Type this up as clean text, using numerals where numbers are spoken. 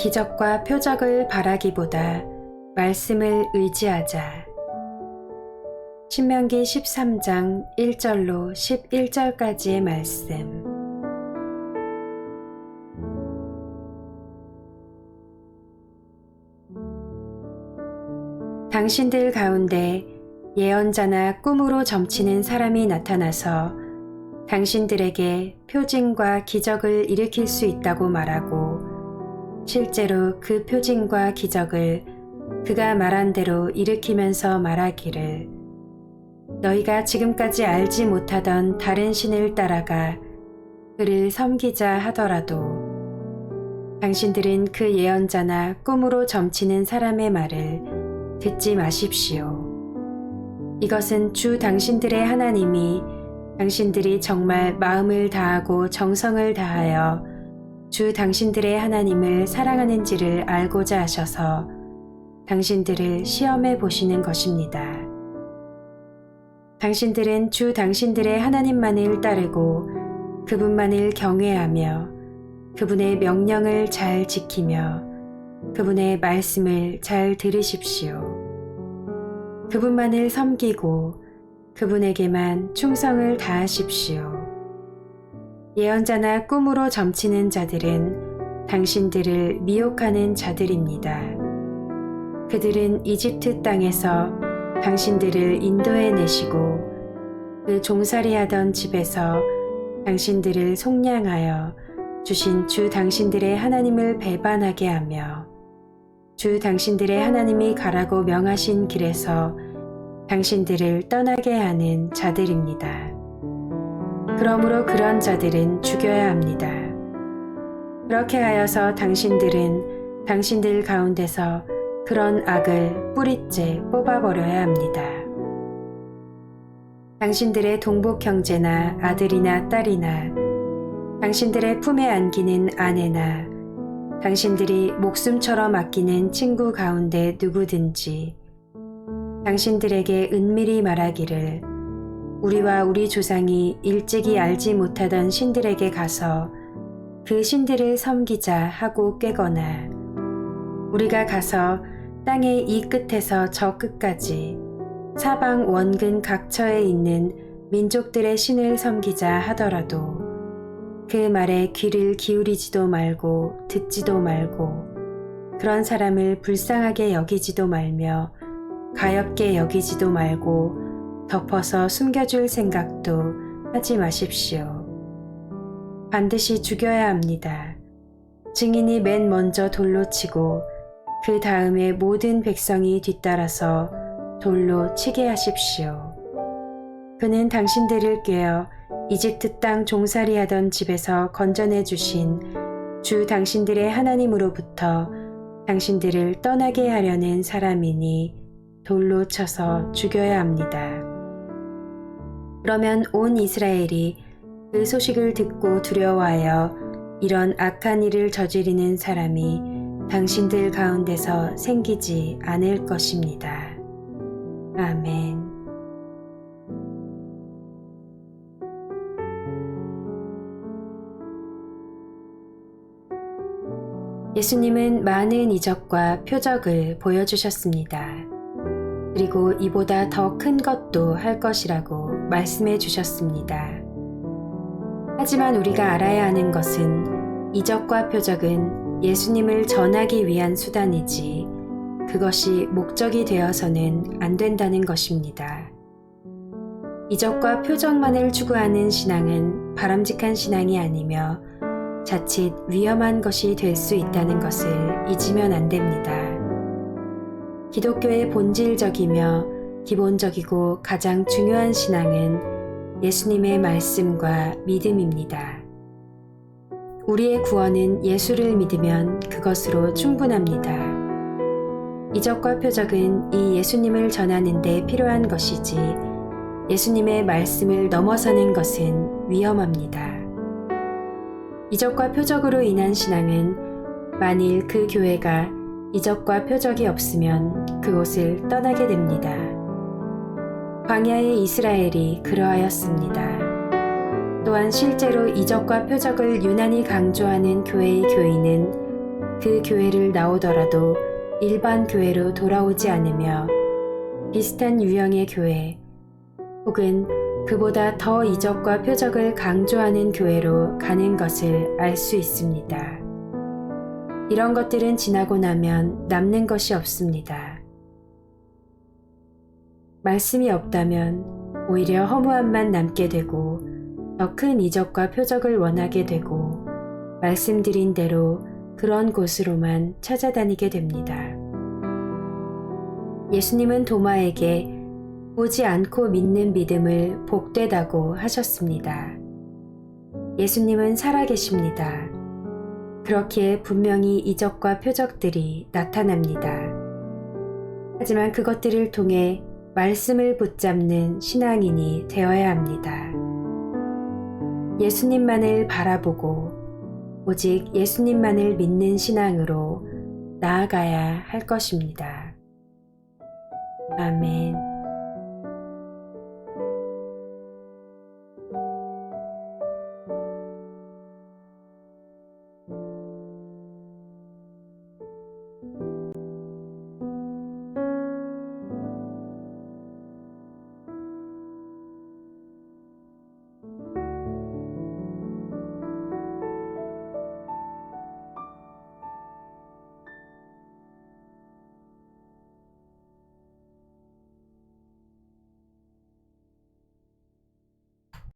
기적과 표적을 바라기보다 말씀을 의지하자. 신명기 13장 1절로 11절까지의 말씀. 당신들 가운데 예언자나 꿈으로 점치는 사람이 나타나서 당신들에게 표징과 기적을 일으킬 수 있다고 말하고 실제로 그 표징과 기적을 그가 말한 대로 일으키면서 말하기를 너희가 지금까지 알지 못하던 다른 신을 따라가 그를 섬기자 하더라도 당신들은 그 예언자나 꿈으로 점치는 사람의 말을 듣지 마십시오. 이것은 주 당신들의 하나님이 당신들이 정말 마음을 다하고 정성을 다하여 주 당신들의 하나님을 사랑하는지를 알고자 하셔서 당신들을 시험해 보시는 것입니다. 당신들은 주 당신들의 하나님만을 따르고 그분만을 경외하며 그분의 명령을 잘 지키며 그분의 말씀을 잘 들으십시오. 그분만을 섬기고 그분에게만 충성을 다하십시오. 예언자나 꿈으로 점치는 자들은 당신들을 미혹하는 자들입니다. 그들은 이집트 땅에서 당신들을 인도해 내시고 그 종살이하던 집에서 당신들을 속량하여 주신 주 당신들의 하나님을 배반하게 하며 주 당신들의 하나님이 가라고 명하신 길에서 당신들을 떠나게 하는 자들입니다. 그러므로 그런 자들은 죽여야 합니다. 그렇게 하여서 당신들은 당신들 가운데서 그런 악을 뿌리째 뽑아버려야 합니다. 당신들의 동복 형제나 아들이나 딸이나 당신들의 품에 안기는 아내나 당신들이 목숨처럼 아끼는 친구 가운데 누구든지 당신들에게 은밀히 말하기를 우리와 우리 조상이 일찍이 알지 못하던 신들에게 가서 그 신들을 섬기자 하고 꾀거나 우리가 가서 땅의 이 끝에서 저 끝까지 사방 원근 각처에 있는 민족들의 신을 섬기자 하더라도 그 말에 귀를 기울이지도 말고 듣지도 말고 그런 사람을 불쌍하게 여기지도 말며 가엾게 여기지도 말고 덮어서 숨겨줄 생각도 하지 마십시오. 반드시 죽여야 합니다. 증인이 맨 먼저 돌로 치고 그 다음에 모든 백성이 뒤따라서 돌로 치게 하십시오. 그는 당신들을 꾀어 이집트 땅 종살이하던 집에서 건져내 주신 주 당신들의 하나님으로부터 당신들을 떠나게 하려는 사람이니 돌로 쳐서 죽여야 합니다. 그러면 온 이스라엘이 그 소식을 듣고 두려워하여 이런 악한 일을 저지르는 사람이 당신들 가운데서 생기지 않을 것입니다. 아멘. 예수님은 많은 이적과 표적을 보여주셨습니다. 그리고 이보다 더 큰 것도 할 것이라고 말씀해 주셨습니다. 하지만 우리가 알아야 하는 것은 이적과 표적은 예수님을 전하기 위한 수단이지 그것이 목적이 되어서는 안 된다는 것입니다. 이적과 표적만을 추구하는 신앙은 바람직한 신앙이 아니며 자칫 위험한 것이 될 수 있다는 것을 잊으면 안 됩니다. 기독교의 본질적이며 기본적이고 가장 중요한 신앙은 예수님의 말씀과 믿음입니다. 우리의 구원은 예수를 믿으면 그것으로 충분합니다. 이적과 표적은 이 예수님을 전하는 데 필요한 것이지 예수님의 말씀을 넘어서는 것은 위험합니다. 이적과 표적으로 인한 신앙은 만일 그 교회가 이적과 표적이 없으면 그곳을 떠나게 됩니다. 광야의 이스라엘이 그러하였습니다. 또한 실제로 이적과 표적을 유난히 강조하는 교회의 교인은 그 교회를 나오더라도 일반 교회로 돌아오지 않으며 비슷한 유형의 교회 혹은 그보다 더 이적과 표적을 강조하는 교회로 가는 것을 알 수 있습니다. 이런 것들은 지나고 나면 남는 것이 없습니다. 말씀이 없다면 오히려 허무함만 남게 되고 더 큰 이적과 표적을 원하게 되고 말씀드린 대로 그런 곳으로만 찾아다니게 됩니다. 예수님은 도마에게 보지 않고 믿는 믿음을 복되다고 하셨습니다. 예수님은 살아계십니다. 그렇기에 분명히 이적과 표적들이 나타납니다. 하지만 그것들을 통해 말씀을 붙잡는 신앙인이 되어야 합니다. 예수님만을 바라보고 오직 예수님만을 믿는 신앙으로 나아가야 할 것입니다. 아멘.